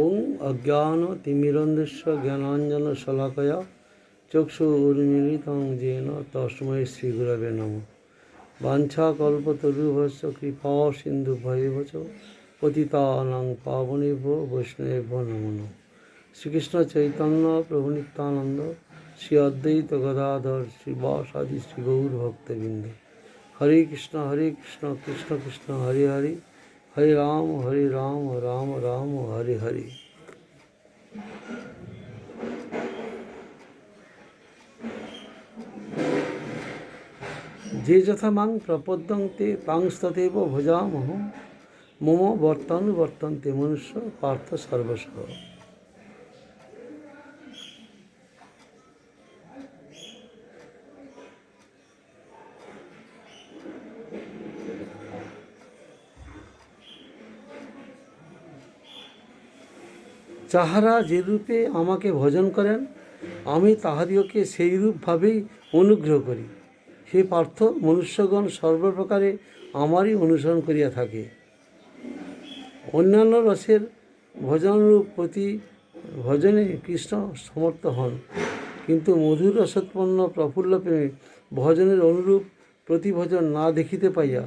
ওং অজ্ঞানতিমিরন্ধস্য জ্ঞানাঞ্জনশলাকয়া চক্ষুর্মিলিतं येन তস্मै শ্রীগুরবে নমঃ। বাঞ্ছাকল্পতরুভ্যশ্চ কৃপা সিন্ধুভ্যেব চ পতিতানাং পাবনেভ্যো বৈষ্ণবেভ্যো নমো নমঃ। শ্রীকৃষ্ণ চৈতন্য প্রভু নিত্যানন্দ শ্রী অদ্বৈত গদাধর শ্রীবাসাদি শ্রী গৌর ভক্তবৃন্দ। হরে কৃষ্ণ কৃষ্ণ কৃষ্ণ হরে হরে, হরে রাম রাম রাম হরে হরে। যে যথা মাং প্রপদ্যন্তে তাংস্তদেব ভজামহং মম বর্তন্তে মনুষ্য পার্থ সর্বশঃ। যাহারা যেরূপে আমাকে ভজন করেন আমি তাহাদিওকে সেই রূপভাবেই অনুগ্রহ করি। হে পার্থ, মনুষ্যগণ সর্বপ্রকারে আমারই অনুসরণ করিয়া থাকে। অন্যান্য রসের ভজনানুরূপ প্রতি ভজনে কৃষ্ণ সমর্থ হন, কিন্তু মধুর রসোৎপন্ন প্রফুল্ল প্রেমে ভজনের অনুরূপ প্রতিভজন না দেখিতে পাইয়া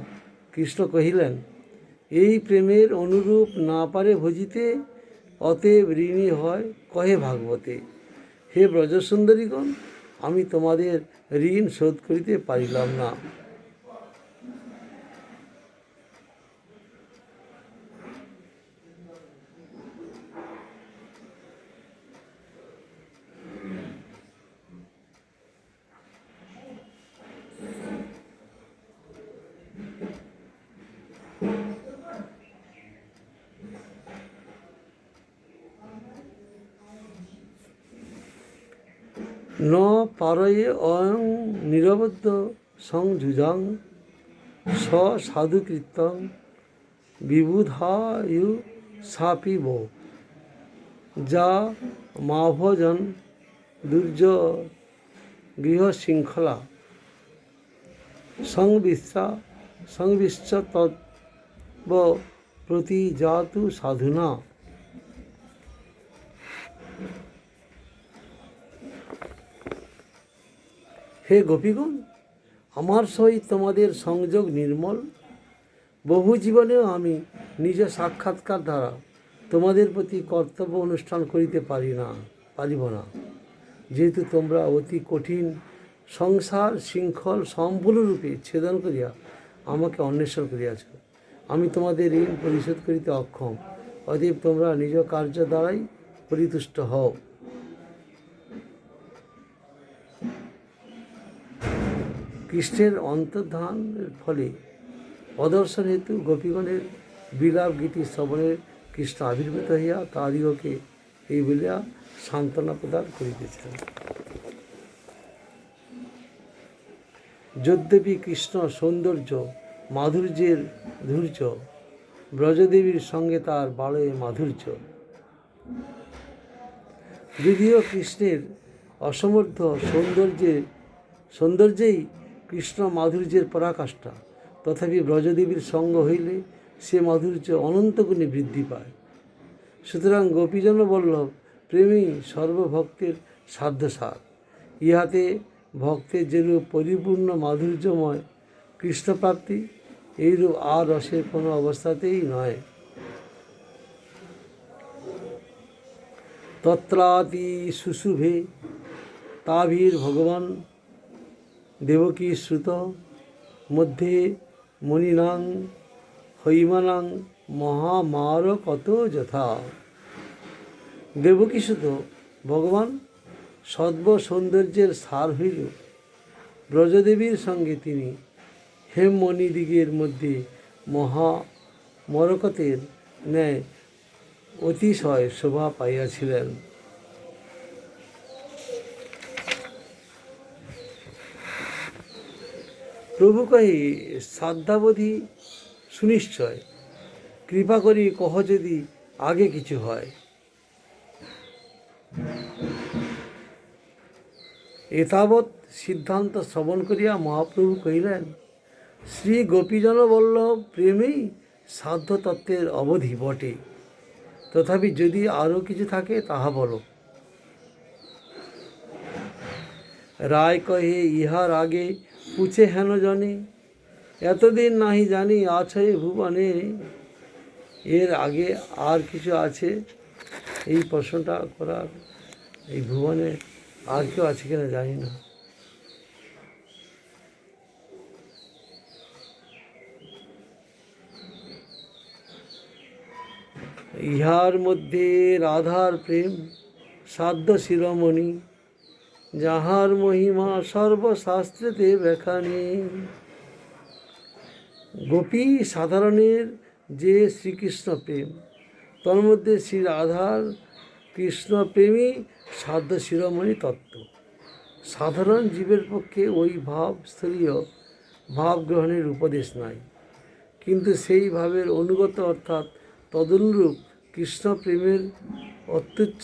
কৃষ্ণ কহিলেন, এই প্রেমের অনুরূপ না পারে ভজিতে, অতএব ঋণী হয় কহে ভাগবতে। হে ব্রজসুন্দরীগণ, আমি তোমাদের ঋণ শোধ করিতে পারিলাম না। ন পারয়ে অয়ং নিরবদ্ধ সংযুজাং স সাধুকৃত্যং বিবুধায়ু সাপিব যা মাভজন দুর্য গৃহশৃঙ্খলা সংবিশ্চ তদ্ব প্রতিজাতু সাধুনা। হে গোপীগণ, আমার সহিত তোমাদের সংযোগ নির্মল। বহু জীবনেও আমি নিজ সাক্ষাৎকার দ্বারা তোমাদের প্রতি কর্তব্য অনুষ্ঠান করিতে পারিব না, যেহেতু তোমরা অতি কঠিন সংসার শৃঙ্খল সম্পূর্ণরূপে ছেদন করিয়া আমাকে অন্বেষণ করিয়াছ। আমি তোমাদের ঋণ পরিশোধ করিতে অক্ষম, অতএব তোমরা নিজ কার্য দ্বারাই পরিতুষ্ট হও। কৃষ্ণের অন্তর্ধানের ফলে প্রদর্শন হেতু গোপীগণের বিলাপ গীতি শ্রবণের কৃষ্ণ আবির্ভূত হইয়া তাহাদিগকে এই বলিয়া সান্ত্বনা প্রদান করিতেছেন। যদ্যপি কৃষ্ণ সৌন্দর্য মাধুর্যের ধৈর্য, ব্রজদেবীর সঙ্গে তার বাড়ে মাধুর্য। যদিও কৃষ্ণের অসমর্থ সৌন্দর্যেই কৃষ্ণ মাধুর্যের পরাকাষ্ঠা, তথাপি ব্রজদেবীর সঙ্গ হইলে সে মাধুর্য অনন্ত গুণে বৃদ্ধি পায়। সুতরাং গোপীজন বল্লভ প্রেমেই সর্বভক্তের সাধ্যসার। ইহাতে ভক্তের যেরূপ পরিপূর্ণ মাধুর্যময় কৃষ্ণপ্রাপ্তি, এইরূপ আর রসের কোনো অবস্থাতেই নয়। তত্রাতি শুশুভে তাভির ভগবান দেবকী শ্রুত মধ্যে মণিনাং হৈমানাং মহামার কত যথা। দেবকীসুত ভগবান সর্ব সৌন্দর্যের সার হইল। ব্রজদেবীর সঙ্গে তিনি হেমমণিদিগের মধ্যে মহামরকতের ন্যায় অতিশয় শোভা পাইয়াছিলেন। প্রভু কহে, শ্রদ্ধাবধি সুনিশ্চয়, কৃপা করি কহ যদি আগে কিছু হয়। এতাবৎ সিদ্ধান্ত শ্রবণ করিয়া মহাপ্রভু কহিলেন, শ্রী গোপীজন বল্লভ প্রেমেই সাধ্য তত্ত্বের অবধি বটে। তথাপি যদি আরও কিছু থাকে তাহা বলো। রায় কহে ইহার আগে পুছে হেন জনে, এতদিন নাহি জানি আছে ভুবনে। এর আগে আর কিছু আছে এই প্রশ্নটা করার, এই ভুবনে আর কেউ আছে কিনা জানি না। ইহার মধ্যে রাধার প্রেম সাধ্য শিরোমণি, যাহার মহিমা সর্বশাস্ত্রেতে ব্যাখানি। গোপী সাধারণের যে শ্রীকৃষ্ণ প্রেম, তার মধ্যে শ্রী রাধার কৃষ্ণ প্রেমই সাধ্য শিরোমণি তত্ত্ব। সাধারণ জীবের পক্ষে ওই ভাবস্থলীয় ভাব গ্রহণের উপদেশ নাই, কিন্তু সেই ভাবের অনুগত অর্থাৎ তদনুরূপ কৃষ্ণ প্রেমের অত্যুচ্চ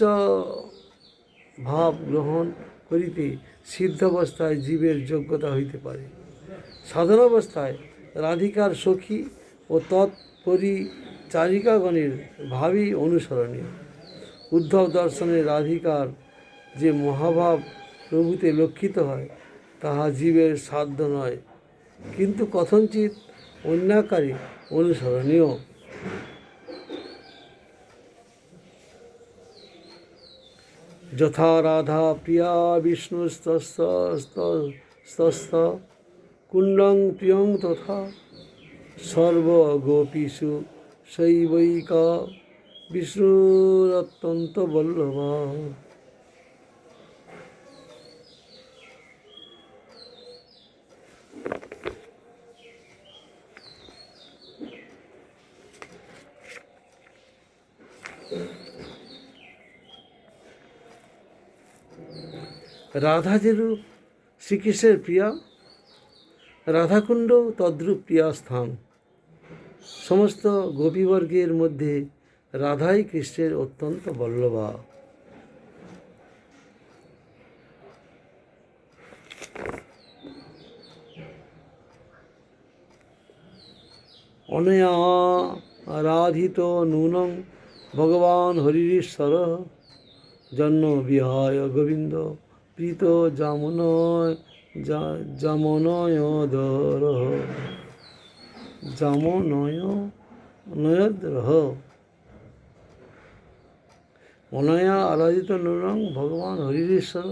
ভাব গ্রহণ করিতে সিদ্ধাবস্থায় জীবের যোগ্যতা হইতে পারে। সাধনাবস্থায় রাধিকার সখী ও তৎপরিচারিকাগণের ভাবই অনুসরণীয়। উদ্ধব দর্শনে রাধিকার যে মহাভাব প্রভূতে লক্ষিত হয়, তাহা জীবের সাধ্য নয়, কিন্তু কথঞ্চিৎ অন্যাকারে অনুসরণীয়। যথা রাধা প্রিয়া বিষ্ণুস্তস্ত কুণ্ডং প্রিয়ং তথা সর্বগোপীষু শৈবৈকা বিষ্ণুরত্যন্ত বল্লভা। রাধা যেরূপ শ্রীকৃষ্ণের প্রিয়া, রাধাকুণ্ড তদ্রূপ প্রিয়া স্থান। সমস্ত গোপীবর্গের মধ্যে রাধাই কৃষ্ণের অত্যন্ত বল্লভা। অনয়া রাধিত নূনং ভগবান হরিশ্বর, জন্ম বিহায় গোবিন্দ প্রীত জামনয়দরহ। অনয়া আরাধিত নূনং ভগবান হরিশ্বর,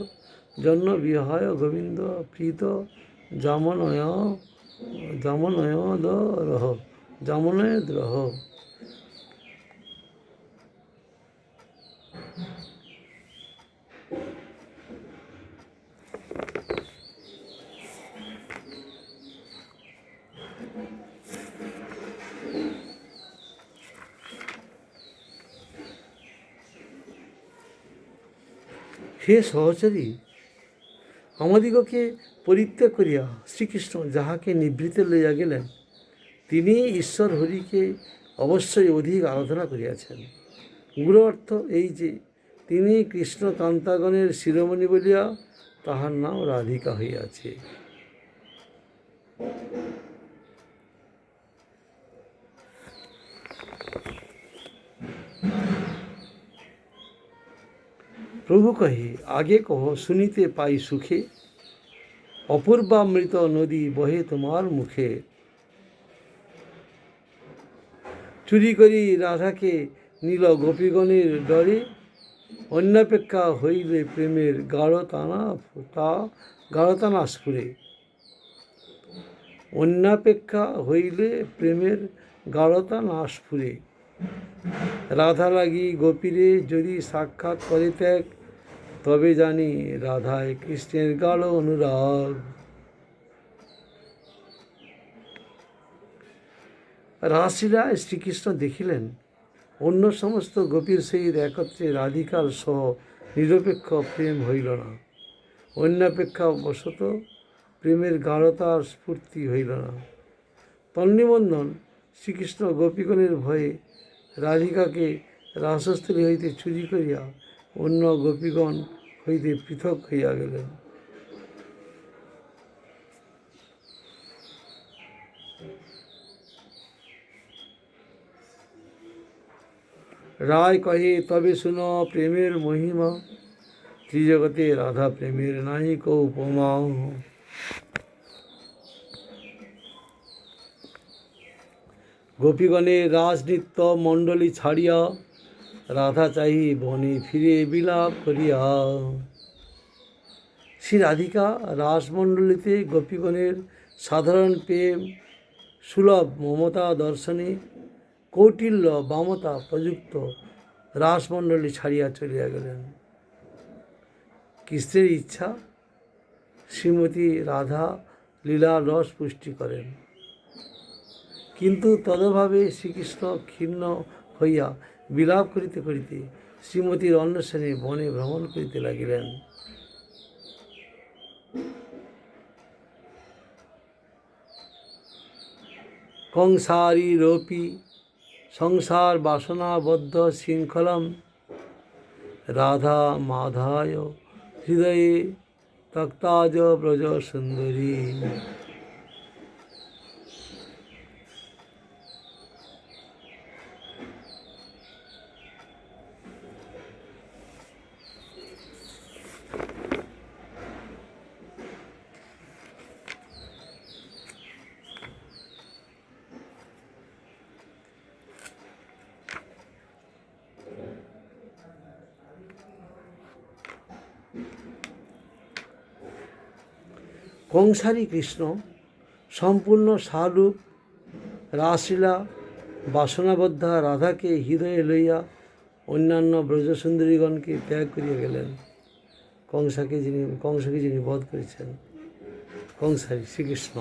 জন্ম বিহায় গোবিন্দ প্রীত জামনয়দরহ। হে সহচরী, আমাদিগকে পরিত্যাগ করিয়া শ্রীকৃষ্ণ যাহাকে নিভৃতে লইয়া গেলেন, তিনি ঈশ্বর হরিকে অবশ্যই অধিক আরাধনা করিয়াছেন। গূঢ় অর্থ এই যে, তিনি কৃষ্ণ কান্তাগণের শিরোমণি বলিয়া তাহার নাম রাধিকা হইয়াছে। প্রভু কহে, আগে কহ শুনিতে পাই সুখে, অপূর্বামৃত নদী বহে তোমার মুখে। চুরি করি রাধাকে নীল গোপীগণের ডরে, অন্যাপেক্ষা হইলে প্রেমের গাঢ়তানা স্ফুরে। অন্যাপেক্ষা হইলে প্রেমের গাঢ়তা না স্ফুরে। রাধা লাগি গোপীরে যদি সাক্ষাৎ করে ত্যাগ, তবে জানি রাধায় কৃষ্ণের গাঢ় অনুরাগ। রাসলীলায় শ্রীকৃষ্ণ দেখিলেন অন্য সমস্ত গোপীর সহিত একত্রে রাধিকার সহ নিরপেক্ষ প্রেম হইল না, অন্যাপেক্ষা বশত প্রেমের গাঢ়তার স্ফূর্তি হইল না। তন্নিবন্ধন শ্রীকৃষ্ণ গোপীগণের ভয়ে রাধিকাকে রাসস্থলী হইতে চুরি করিয়া অন্য গোপীগণ হইতে পৃথক হইয়া গেলেন। রায় কহে তবে শুনো প্রেমের মহিমা, ত্রিজগতে রাধা প্রেমের নাহিক উপমা। গোপীগণের রাজনৃত্য মণ্ডলী ছাড়িয়া, রাধা চাহি বনে ফিরে বিলাপ করিয়া। শ্রী রাধিকা রাসমণ্ডলীতে গোপীগণের সাধারণ প্রেম সুলভ মমতা দর্শনে কৌটিল্য বামতা প্রযুক্ত রাসমণ্ডলী ছাড়িয়া চলিয়া গেলেন। কৃষ্ণের ইচ্ছা শ্রীমতী রাধা লীলা রস পুষ্টি করেন, কিন্তু তদভাবে শ্রীকৃষ্ণ ক্ষীণ হইয়া বিলাপ করিতে করিতে শ্রীমতীর অন্বেষণে বনে ভ্রমণ করিতে লাগিলেন। কংসারীরপি সংসার বাসনাবদ্ধ শৃঙ্খলম, রাধা মাধায় হৃদয়ে তক্তাজ ব্রজ সুন্দরী। কংসারী কৃষ্ণ সম্পূর্ণ স্বরূপ রাসলীলা বাসনাবদ্ধা রাধাকে হৃদয়ে লইয়া অন্যান্য ব্রজসুন্দরীগণকে ত্যাগ করিয়া গেলেন। কংসকে যিনি বধ করেছেন, কংসারী শ্রীকৃষ্ণ।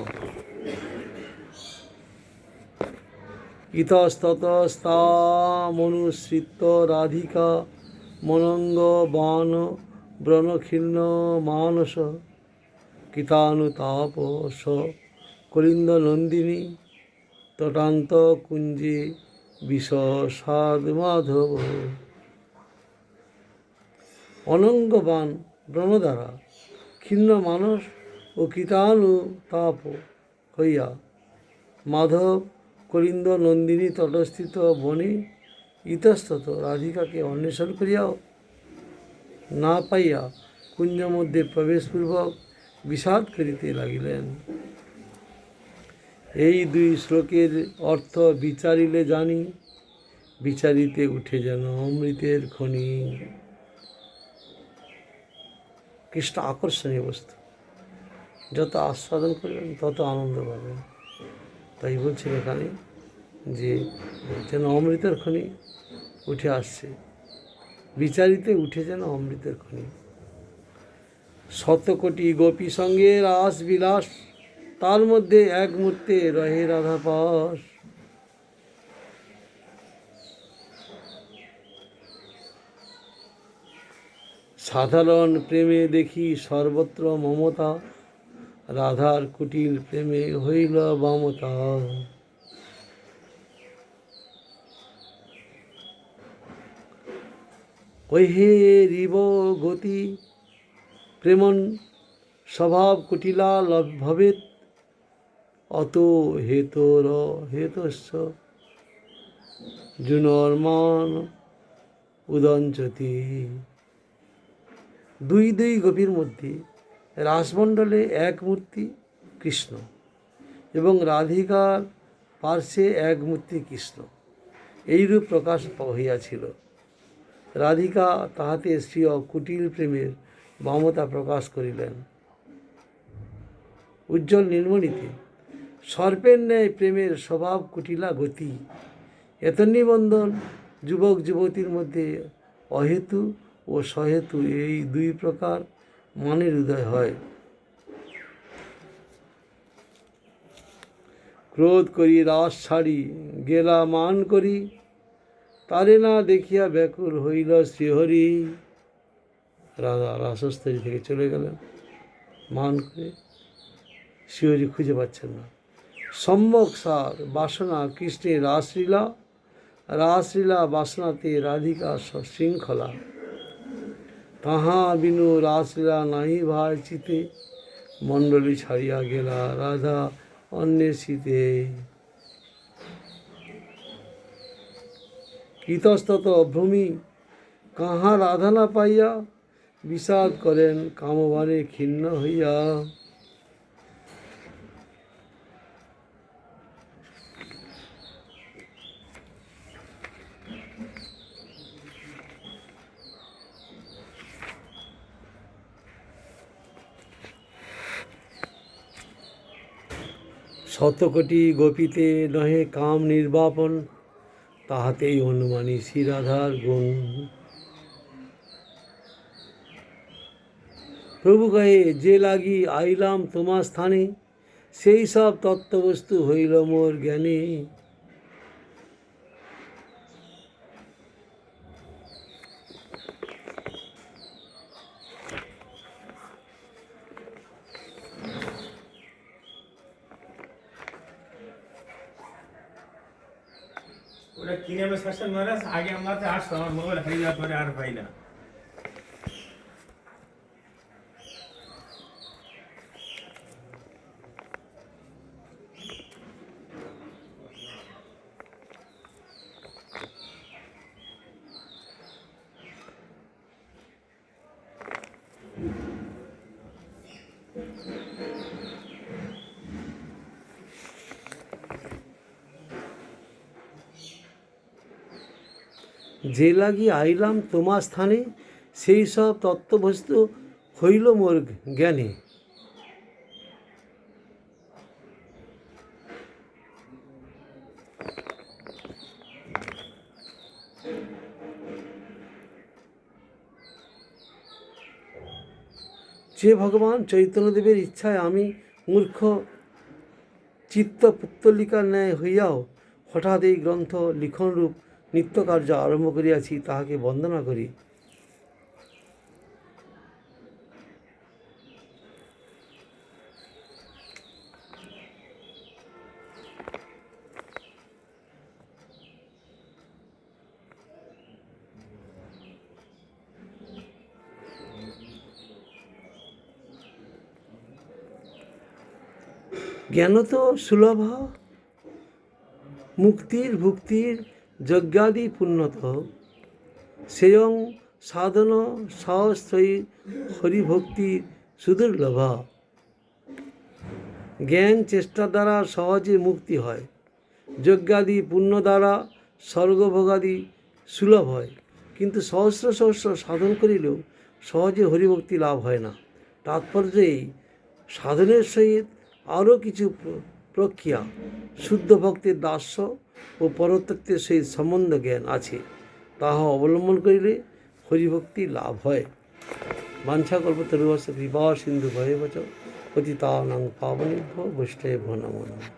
ইতস্ততস্তামনুসৃত্য রাধিকা মনঙ্গ বান ব্রণক্ষীর্ণ মানস, কৃতানুতাপস কলিন্দ নন্দিনী তটান্ত কুঞ্জে বিষসাদ মাধব। অনঙ্গবান ব্রণদ্বারা ক্ষীণ মানস ও কৃতানুতাপ হইয়া মাধব কলিন্দ নন্দিনী তটস্থিত বনে ইতস্তত রাধিকাকে অন্বেষণ করিয়াও না পাইয়া কুঞ্জ মধ্যে প্রবেশপূর্বক বিষাদ করিতে লাগিলেন। এই দুই শ্লোকের অর্থ বিচারিলে জানি, বিচারিতে উঠে যেন অমৃতের খনি। কৃষ্ণ আকর্ষণীয় বস্তু, যত আস্বাদন করবেন তত আনন্দ পাবেন। তাই বলছেন এখানে যে যেন অমৃতের খনি উঠে আসছে, বিচারিতে উঠে যেন অমৃতের খনি। শতকোটি গোপী সঙ্গে রাস বিলাস, তার মধ্যে এক মুহূর্তে রহে রাধা পাস। সাধারণ প্রেমে দেখি সর্বত্র মমতা, রাধার কুটিল প্রেমে হইল বামতা। ওহে রিব গতি প্রেমন স্বভাব কুটিলা ভবেত, অত হেতর হেতস্য জুনর্মান উদঞ্চতি। দুই দুই গোপীর মধ্যে রাসমণ্ডলে এক মূর্তি কৃষ্ণ এবং রাধিকার পার্শ্বে এক মূর্তি কৃষ্ণ, এইরূপ প্রকাশ হইয়াছিল। রাধিকা তাহাতে স্বীয় কুটিল প্রেমের বামতা প্রকাশ করিলেন। উজ্জ্বল নীলমণিতে সর্পের ন্যায় প্রেমের স্বভাব কুটিলা গতি। এত নিবন্ধন যুবক যুবতীর মধ্যে অহেতু ও সহেতু এই দুই প্রকার মানের উদয় হয়। ক্রোধ করি রাস ছাড়ি গেলা মান করি, তারে না দেখিয়া ব্যাকুল হইল শ্রীহরি। রাধা রাসস্থলী থেকে চলে গেলেন মান করে, শ্রীহরি খুঁজে পাচ্ছেন না। সম্যক সার বাসনা কৃষ্ণের রাসলীলা, রাসলীলা বাসনাতে রাধিকা শৃঙ্খলা। তাহা বিনু রাসলীলা নাহি ভাই চিতে, মণ্ডলী ছাড়িয়া গেলা রাধা অন্বেষিতে। ইতস্তত ভ্রমি কাহা রাধা না পাইয়া বিষাদ করেন কামবাণে ক্ষীণ হইয়া। শতকোটি গোপীতে নহে কাম নির্বাপন, তাহাতেই অনুমানী শ্রীরাধার গুণ। প্রভু কহে যে লাগি আইলাম তোমার স্থানে, সেই সব তত্ত্ববস্তু হইল মোর জ্ঞানে। ওটা কিনে আমি শাসন মহারাজ আগে আমার আসতো, আমার মোবাইল হারিয়ে যাওয়ার পরে আর পাই না। যে লাগি আইলাম তোমার স্থানে, সেই সব তত্ত্ববস্তু হইল মোর জ্ঞানে। যে ভগবান চৈতন্যদেবের ইচ্ছায় আমি মূর্খ চিত্ত পুত্তলিকার ন্যায় হইয়াও হঠাৎ এই গ্রন্থ লিখনরূপ নিত্যকার্য আরম্ভ করিয়াছি, তাহাকে বন্দনা করি। জ্ঞান তো সুলভ মুক্তির ভুক্তির যজ্ঞাদি পুণ্যত, সেয়ং সাধন সহস্রই হরিভক্তি সুদুর্লভা। জ্ঞান চেষ্টা দ্বারা সহজে মুক্তি হয়, যজ্ঞাদি পুণ্য দ্বারা স্বর্গভোগাদি সুলভ হয়, কিন্তু সহস্র সহস্র সাধন করিলেও সহজে হরিভক্তি লাভ হয় না। তাৎপর্য এই, সাধনের সহিত আরও কিছু প্রক্রিয়া, শুদ্ধ ভক্তের দাস্য ও পরতত্ত্বের সহিত সম্বন্ধ জ্ঞান আছে, তাহা অবলম্বন করিলে হরিভক্তি লাভ হয়। বাঞ্ছাকল্পতরুভ্যশ্চ কৃপা সিন্ধু ভয়েবচ পতিতানাং পাবনেভ্যো বৈষ্ণবেভ্যো নমো নমঃ।